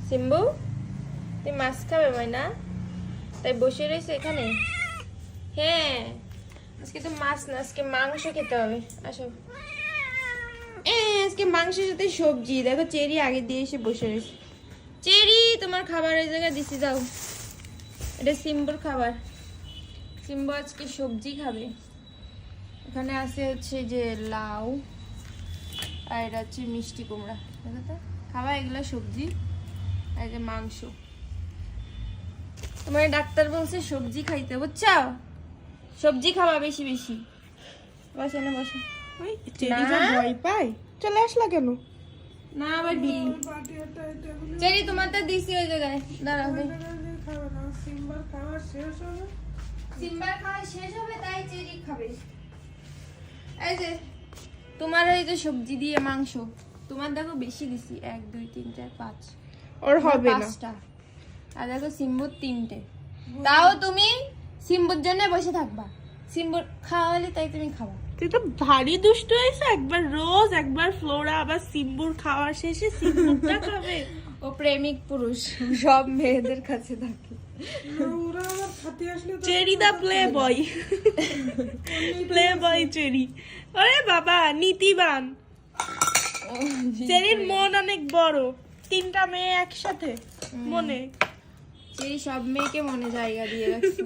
সিম্বু তুই মাছ খাবে ময়না, তাই বসে রয়েছে এখানে? হ্যাঁ, আজকে তো মাছ না, আজকে মাংস খেতে হবে। আসো, আজকে মাংসের সাথে সবজি। দেখো চেরি আগে দিয়ে এসে বসে রয়েছে। চেরি, তোমার খাবার এই জায়গায় দিছি, যাও। এটা সিম্বুর খাবার। সিম্বু আজকে সবজি খাবে। এখানে আছে হচ্ছে যে লাউ, আর এটা হচ্ছে মিষ্টি কুমড়া। দেখো তো, খাওয়া এগুলো সবজি। আর যে মাংস। তোমার ডাক্তার বলছে সবজি খাইতে, বুঝছো? সবজি খাওয়া বেশি বেশি। বসে না, বসে। চেরিটা ভয় পাই, চলে আসলা কেন? না আবার কি? চেরি তোমারটা দিছি ওই জায়গায়, দাঁড়াও। সিম্বার খাওয়া শেষ হলো, সিম্বার খাওয়া শেষ হবে, তাই চেরি খাবে। এই যে তোমার এই যে সবজি দিয়ে মাংস, তোমার দেখো বেশি দিছি, 1 2 3 4 5। ওর হবে না। 5টা। আর দেখো সিম্বুর 3টে। তাও তুমি সিম্বুর জন্য বসে থাকবা। সিম্বুর খাওয়ালে তাই তুমি খাবা। তুই তো ভারী দুষ্ট হয়েছে, একবার রোজ একবার ফ্লোরা, আবার সিম্বুর খাওয়া শেষে সিম্বুরটা খাবে। ও প্রেমিক পুরুষ, সব মেয়েদের কাছে থাকে। ওরা আবার খাতে আসলে cherry the playboy, playboy cherry. আরে বাবা নীতিবান। চেরির মন অনেক বড়, 3টা মেয়ে একসাথে মনে। চেরি সব মেয়েকে মনে জায়গা দিয়ে রাখছে।